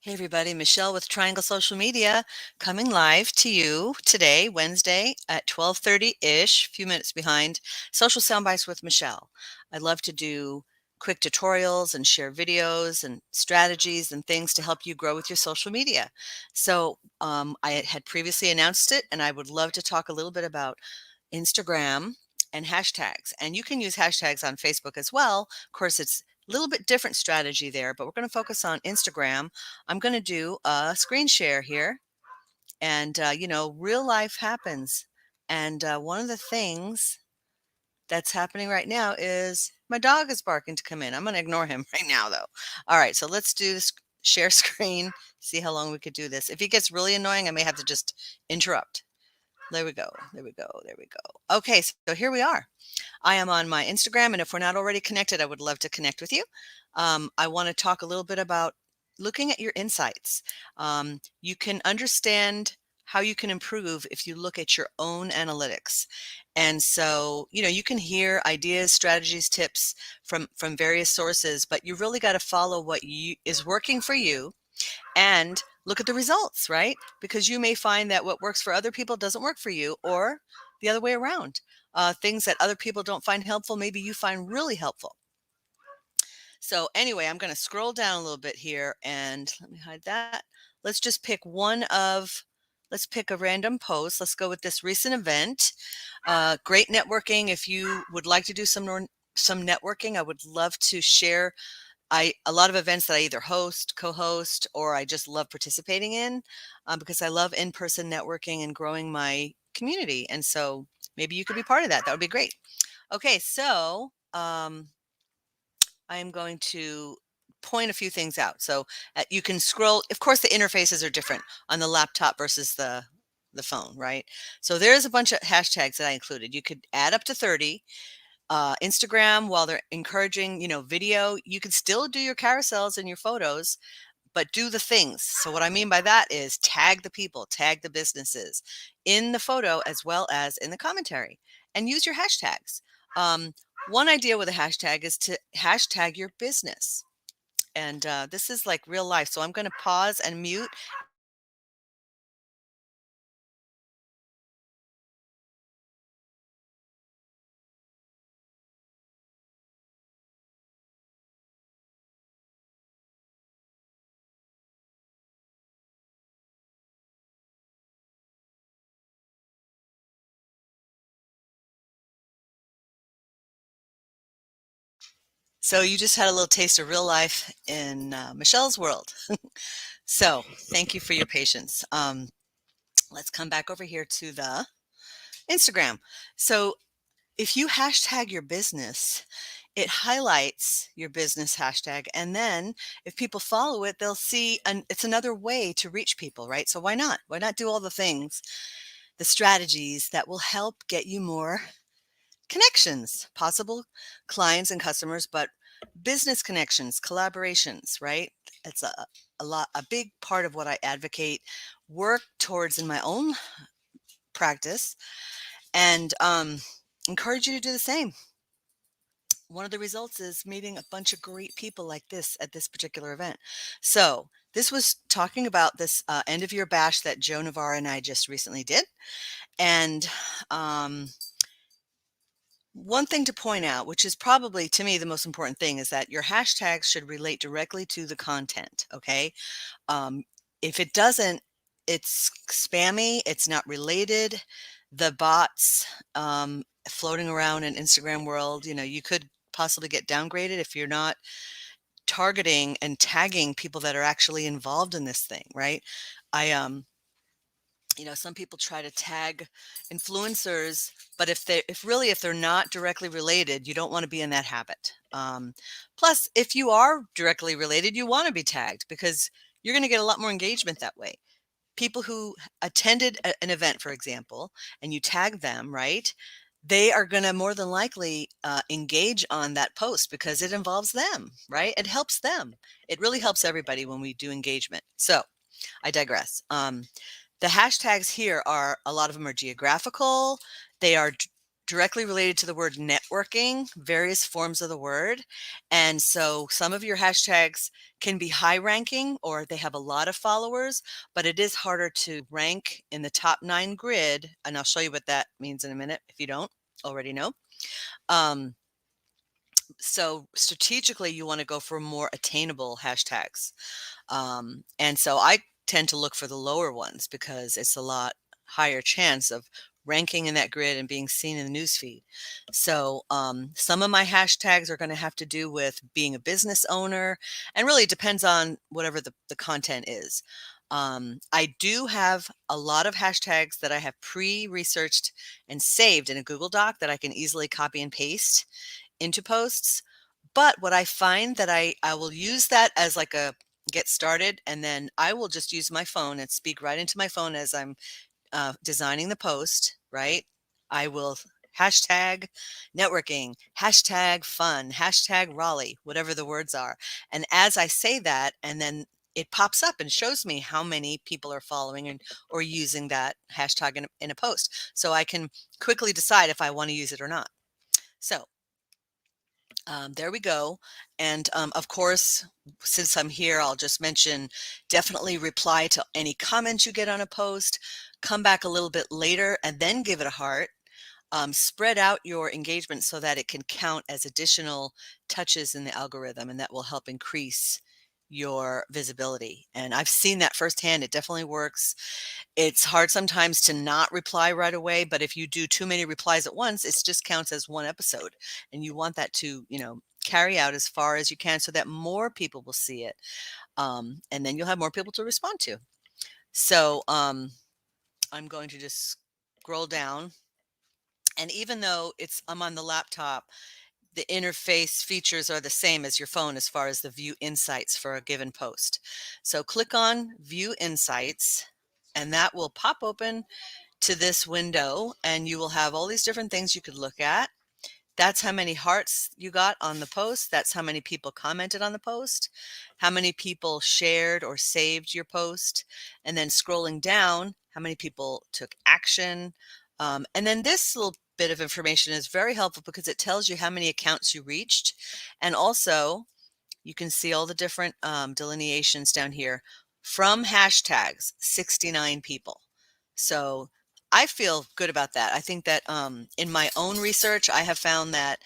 Hey everybody, Michelle with Triangle Social Media coming live to you today, Wednesday at 12:30-ish, a few minutes behind, Social Soundbites with Michelle. I love to do quick tutorials and share videos and strategies and things to help you grow with your social media. So I had previously announced it, and I would love to talk a little bit about Instagram and hashtags. And you can use hashtags on Facebook as well. Of course, it's a little bit different strategy there, but we're going to focus on Instagram. I'm going to do a screen share here. And, real life happens. And one of the things that's happening right now is my dog is barking to come in. I'm going to ignore him right now, though. All right, so let's do this share screen, see how long we could do this. If he gets really annoying, I may have to just interrupt. There we go. There we go. There we go. Okay, so here we are. I am on my Instagram, and if we're not already connected, I would love to connect with you. I want to talk a little bit about looking at your insights. You can understand how you can improve if you look at your own analytics. And so, you can hear ideas, strategies, tips from various sources, but you really got to follow what is working for you and look at the results, right? Because you may find that what works for other people doesn't work for you, or the other way around. Things that other people don't find helpful, maybe you find really helpful. So anyway, I'm going to scroll down a little bit here, and let me hide that. Let's just pick let's pick a random post. Let's go with this recent event. Great networking. If you would like to do some networking, I would love to share a lot of events that I either host, co-host, or I just love participating in because I love in-person networking and growing my community. And so maybe you could be part of that. That would be great. Okay, so I'm going to point a few things out. So you can scroll. Of course, the interfaces are different on the laptop versus the phone, right? So there's a bunch of hashtags that I included. You could add up to 30. Instagram, while they're encouraging, video, you can still do your carousels and your photos, but do the things. So what I mean by that is tag the people, tag the businesses in the photo as well as in the commentary, and use your hashtags. One idea with a hashtag is to hashtag your business. And this is like real life. So I'm going to pause and mute. So you just had a little taste of real life in Michelle's world. So thank you for your patience. Let's come back over here to the Instagram. So if you hashtag your business, it highlights your business hashtag. And then if people follow it, they'll see, and it's another way to reach people, right? So why not? Why not do all the things, the strategies that will help get you more connections, possible clients and customers, but business connections, collaborations, right? It's a big part of what I advocate, work towards in my own practice, and encourage you to do the same. One of the results is meeting a bunch of great people like this at this particular event. So this was talking about this end of year bash that Joe Navarre and I just recently did. And one thing to point out, which is probably to me the most important thing, is that your hashtags should relate directly to the content. Okay. If it doesn't, it's spammy, it's not related. The bots floating around in Instagram world, you could possibly get downgraded if you're not targeting and tagging people that are actually involved in this thing, right? Some people try to tag influencers, but if they're not directly related, you don't want to be in that habit. Plus, if you are directly related, you want to be tagged because you're going to get a lot more engagement that way. People who attended an event, for example, and you tag them, right? They are going to more than likely engage on that post because it involves them, right? It helps them. It really helps everybody when we do engagement. So I digress. The hashtags here a lot of them are geographical. They are directly related to the word networking, various forms of the word. And so some of your hashtags can be high ranking or they have a lot of followers, but it is harder to rank in the top 9 grid. And I'll show you what that means in a minute if you don't already know. So strategically, you want to go for more attainable hashtags. And so I tend to look for the lower ones because it's a lot higher chance of ranking in that grid and being seen in the newsfeed. So some of my hashtags are going to have to do with being a business owner, and really it depends on whatever the content is. I do have a lot of hashtags that I have pre-researched and saved in a Google Doc that I can easily copy and paste into posts. But what I find that I will use that as like a get started, and then I will just use my phone and speak right into my phone as I'm designing the post, right? I will hashtag networking, hashtag fun, hashtag Raleigh, whatever the words are. And as I say that, and then it pops up and shows me how many people are following and or using that hashtag in a post. So I can quickly decide if I want to use it or not. So there we go. And of course, since I'm here, I'll just mention definitely reply to any comments you get on a post. Come back a little bit later and then give it a heart. Spread out your engagement so that it can count as additional touches in the algorithm, and that will help increase your visibility. And I've seen that firsthand. It definitely works. It's hard sometimes to not reply right away, but if you do too many replies at once, it just counts as one episode. And you want that to, carry out as far as you can so that more people will see it. And then you'll have more people to respond to. So I'm going to just scroll down. And even though I'm on the laptop, the interface features are the same as your phone as far as the view insights for a given post. So click on view insights, and that will pop open to this window, and you will have all these different things you could look at. That's how many hearts you got on the post. That's how many people commented on the post, how many people shared or saved your post, and then scrolling down, how many people took action. And then this little bit of information is very helpful because it tells you how many accounts you reached. And also, you can see all the different delineations down here from hashtags, 69 people. So I feel good about that. I think that in my own research, I have found that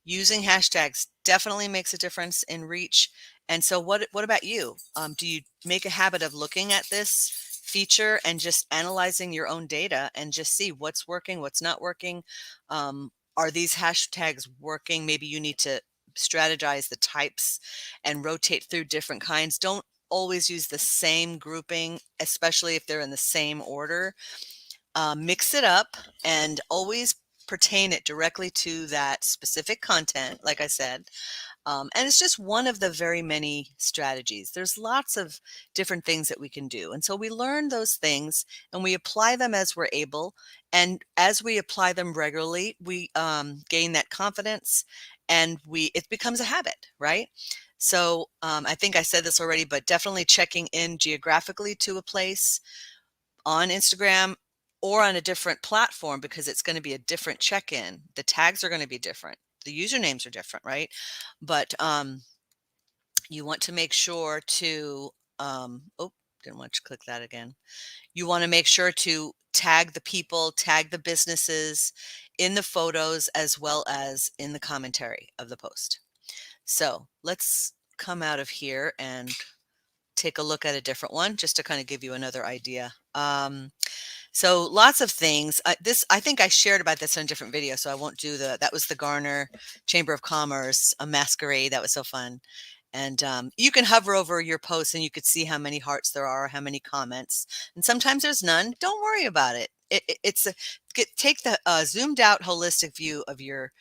using hashtags definitely makes a difference in reach. And so what about you? Do you make a habit of looking at this feature and just analyzing your own data and just see what's working, what's not working? Are these hashtags working? Maybe you need to strategize the types and rotate through different kinds. Don't always use the same grouping, especially if they're in the same order. Mix it up and always pertain it directly to that specific content, like I said. And it's just one of the very many strategies. There's lots of different things that we can do. And so we learn those things and we apply them as we're able. And as we apply them regularly, we gain that confidence, and it becomes a habit, right? So I think I said this already, but definitely checking in geographically to a place on Instagram or on a different platform, because it's going to be a different check-in. The tags are going to be different. The usernames are different, right? But you want to make sure to, oh, didn't want to click that again. You want to make sure to tag the people, tag the businesses in the photos as well as in the commentary of the post. So let's come out of here and take a look at a different one just to kind of give you another idea. So lots of things. I think I shared about this in a different video, so I won't do that was the Garner Chamber of Commerce, a masquerade. That was so fun. And you can hover over your post and you could see how many hearts there are, how many comments. And sometimes there's none. Don't worry about it. Take the zoomed out holistic view of your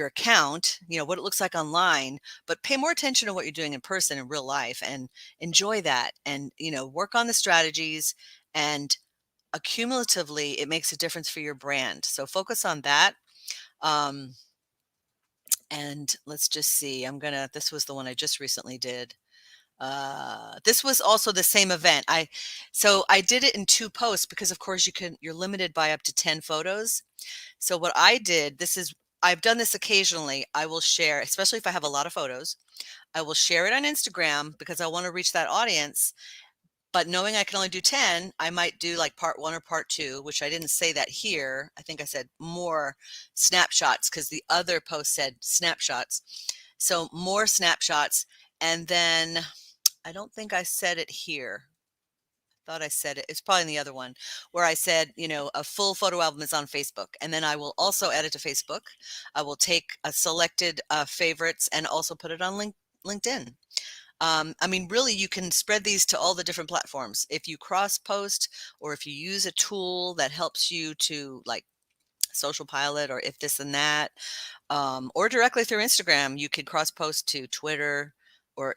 account, what it looks like online, but pay more attention to what you're doing in person in real life and enjoy that, and work on the strategies, and accumulatively it makes a difference for your brand. So focus on that. And let's just see, this was the one I just recently did. This was also the same event. So I did it in 2 posts because of course you're limited by up to 10 photos. So what I did, I've done this occasionally. I will share, especially if I have a lot of photos, I will share it on Instagram because I want to reach that audience. But knowing I can only do 10, I might do like part 1 or part 2, which I didn't say that here. I think I said more snapshots because the other post said snapshots. So more snapshots. And then I don't think I said it here. Thought I said it. It's probably in the other one where I said, a full photo album is on Facebook. And then I will also add it to Facebook. I will take a selected favorites and also put it on LinkedIn. I mean, really, you can spread these to all the different platforms. If you cross post or if you use a tool that helps you to like Social Pilot or if this and that, or directly through Instagram, you could cross post to Twitter or,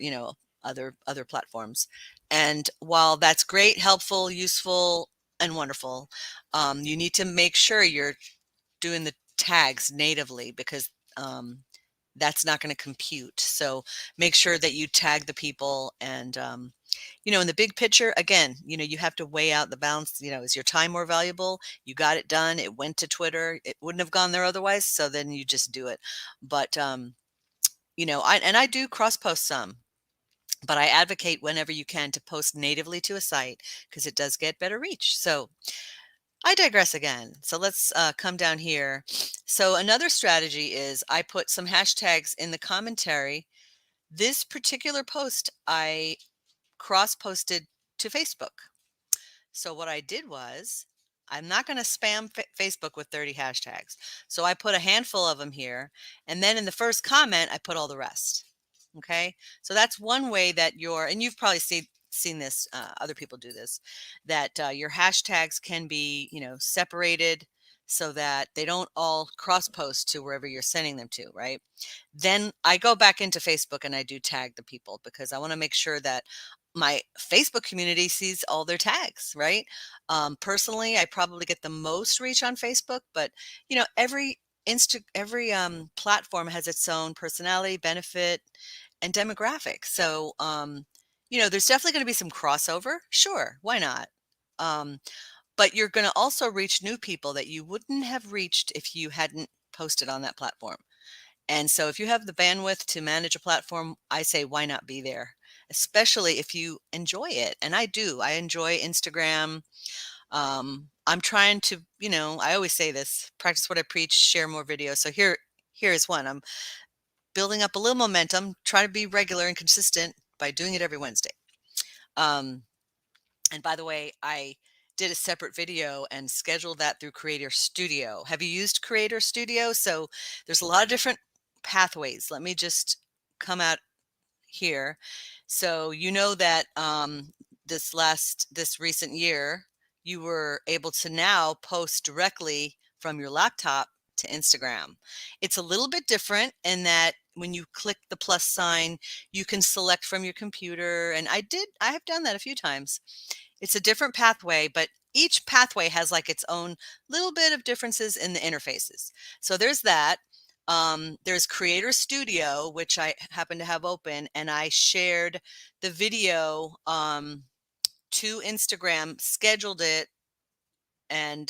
other platforms. And while that's great, helpful, useful, and wonderful, you need to make sure you're doing the tags natively because that's not going to compute. So make sure that you tag the people and, in the big picture, again, you have to weigh out the balance. Is your time more valuable? You got it done. It went to Twitter. It wouldn't have gone there otherwise. So then you just do it. But, I do cross post some, but I advocate whenever you can to post natively to a site because it does get better reach. So I digress again. So let's come down here. So another strategy is I put some hashtags in the commentary. This particular post I cross-posted to Facebook. So what I did was I'm not going to spam Facebook with 30 hashtags. So I put a handful of them here. And then in the first comment, I put all the rest. Okay. So that's one way that and you've probably seen this, other people do this, that your hashtags can be, separated so that they don't all cross post to wherever you're sending them to, right? Then I go back into Facebook and I do tag the people because I want to make sure that my Facebook community sees all their tags, right? Personally, I probably get the most reach on Facebook, but every platform has its own personality, benefit, and demographic. So, there's definitely going to be some crossover. Sure, why not? But you're going to also reach new people that you wouldn't have reached if you hadn't posted on that platform. And so if you have the bandwidth to manage a platform, I say, why not be there? Especially if you enjoy it. And I do. I enjoy Instagram. I'm trying to, I always say this, practice what I preach, share more videos. So here is one. I'm building up a little momentum, try to be regular and consistent by doing it every Wednesday. And by the way, I did a separate video and scheduled that through Creator Studio. Have you used Creator Studio? So there's a lot of different pathways. Let me just come out here. So you know that this recent year, you were able to now post directly from your laptop to Instagram. It's a little bit different in that when you click the plus sign, you can select from your computer. And I have done that a few times. It's a different pathway, but each pathway has like its own little bit of differences in the interfaces. So there's that. There's Creator Studio, which I happen to have open, and I shared the video to Instagram, scheduled it, and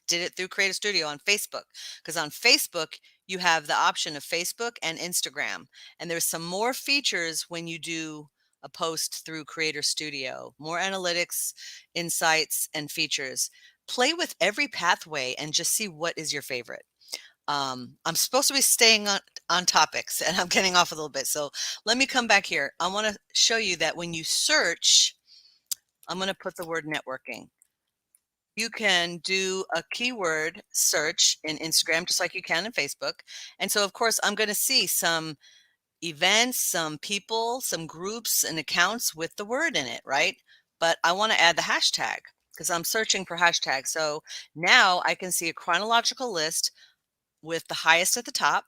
did it through Creator Studio on Facebook. Because on Facebook, you have the option of Facebook and Instagram. And there's some more features when you do a post through Creator Studio, more analytics, insights, and features. Play with every pathway and just see what is your favorite. I'm supposed to be staying on topics and I'm getting off a little bit. So let me come back here. I want to show you that when you search, I'm going to put the word networking. You can do a keyword search in Instagram, just like you can in Facebook. And so, of course, I'm going to see some events, some people, some groups and accounts with the word in it, right? But I want to add the hashtag because I'm searching for hashtags. So now I can see a chronological list with the highest at the top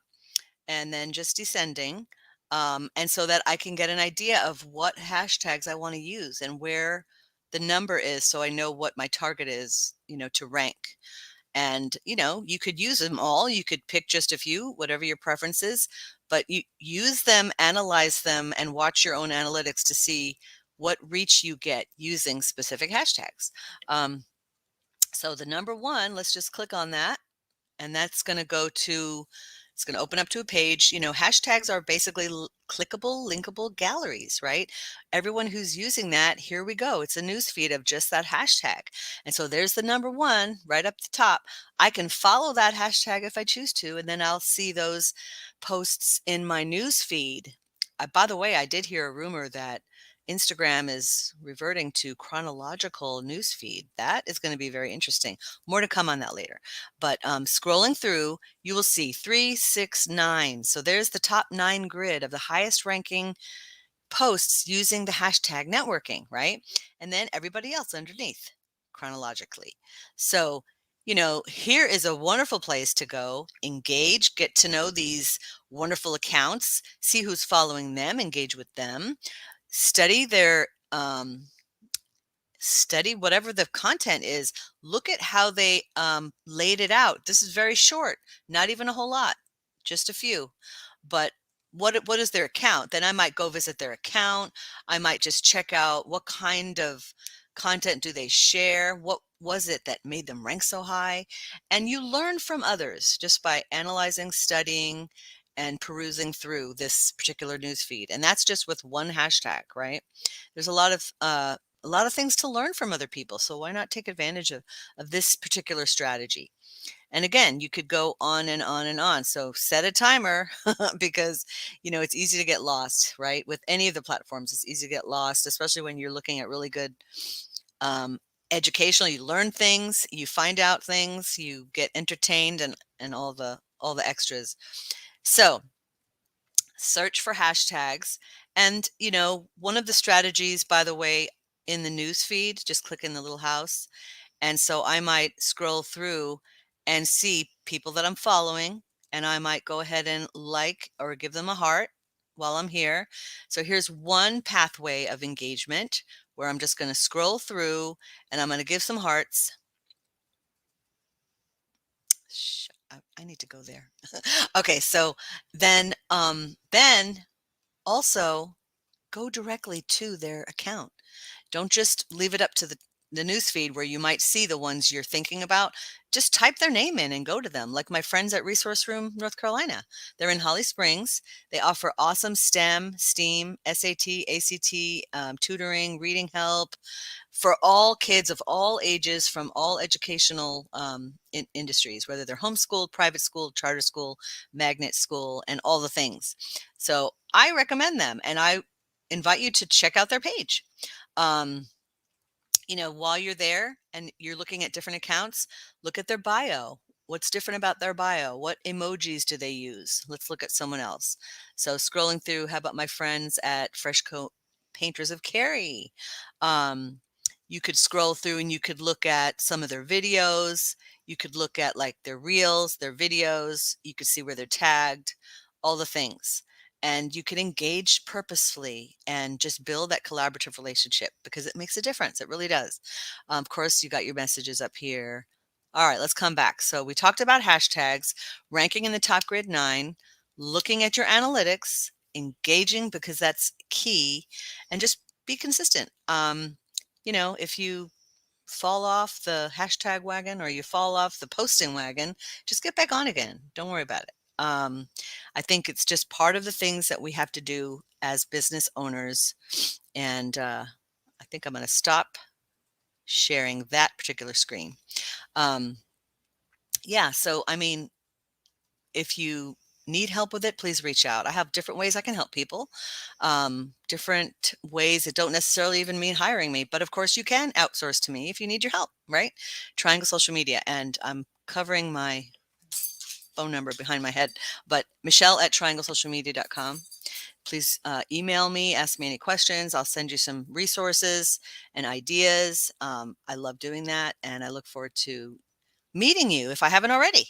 and then just descending. And so that I can get an idea of what hashtags I want to use and where the number is so I know what my target is, to rank. And, you could use them all. You could pick just a few, whatever your preference is, but you use them, analyze them, and watch your own analytics to see what reach you get using specific hashtags. So the number one, let's just click on that. And that's going to it's going to open up to a page. Hashtags are basically clickable, linkable galleries, right? Everyone who's using that, here we go. It's a news feed of just that hashtag. And so there's the number one right up the top. I can follow that hashtag if I choose to, and then I'll see those posts in my news feed. By the way, I did hear a rumor that Instagram is reverting to chronological news feed. That is going to be very interesting. More to come on that later. But scrolling through, you will see 3, 6, 9. So there's the top 9 grid of the highest ranking posts using the hashtag networking, right? And then everybody else underneath chronologically. So, here is a wonderful place to go, engage, get to know these wonderful accounts, see who's following them, engage with them, study their study whatever the content is. Look at how they laid it out. This is very short, not even a whole lot, just a few. But what is their account? Then I might go visit their account. I might just check out what kind of content do they share. What was it that made them rank so high? And you learn from others just by analyzing, studying, and perusing through this particular news feed. And that's just with one hashtag, right? There's a lot of things to learn from other people. So why not take advantage of this particular strategy? And again, you could go on and on and on. So set a timer because, it's easy to get lost, right? With any of the platforms, it's easy to get lost, especially when you're looking at really good educational. You learn things, you find out things, you get entertained, and all the extras. So search for hashtags. And, one of the strategies, by the way, in the news feed, just click in the little house. And so I might scroll through and see people that I'm following, and I might go ahead and like or give them a heart while I'm here. So here's one pathway of engagement where I'm just going to scroll through and I'm going to give some hearts. I need to go there. Okay, so then also go directly to their account. Don't just leave it up to the news feed where you might see the ones you're thinking about. Just type their name in and go to them. Like my friends at Resource Room, North Carolina. They're in Holly Springs. They offer awesome STEM, STEAM, SAT, ACT, tutoring, reading help for all kids of all ages from all educational industries, whether they're homeschooled, private school, charter school, magnet school, and all the things. So I recommend them, and I invite you to check out their page. While you're there and you're looking at different accounts, look at their bio. What's different about their bio? What emojis do they use? Let's look at someone else. So scrolling through, how about my friends at Fresh Coat Painters of Cary? You could scroll through and you could look at some of their videos. You could look at like their reels, their videos. You could see where they're tagged, all the things. And you can engage purposefully and just build that collaborative relationship because it makes a difference. It really does. Of course, you got your messages up here. All right, let's come back. So we talked about hashtags, ranking in the top grid 9, looking at your analytics, engaging because that's key, and just be consistent. If you fall off the hashtag wagon or you fall off the posting wagon, just get back on again. Don't worry about it. I think it's just part of the things that we have to do as business owners. And I think I'm going to stop sharing that particular screen. Yeah, so I mean, if you need help with it, please reach out. I have different ways I can help people, different ways that don't necessarily even mean hiring me. But of course, you can outsource to me if you need your help, right? Triangle Social Media. And I'm covering my phone number behind my head, but michelle@trianglesocialmedia.com. Please email me, ask me any questions. I'll send you some resources and ideas. I love doing that, and I look forward to meeting you if I haven't already.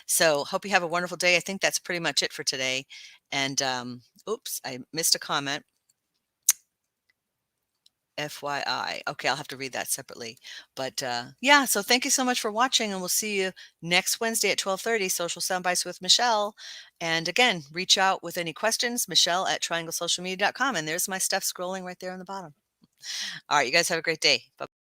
So hope you have a wonderful day. I think that's pretty much it for today. And oops, I missed a comment. FYI. Okay, I'll have to read that separately. But yeah, so thank you so much for watching, and we'll see you next Wednesday at 12:30, Social Soundbites with Michelle. And again, reach out with any questions, Michelle@trianglesocialmedia.com. And there's my stuff scrolling right there on the bottom. All right, you guys have a great day. Bye.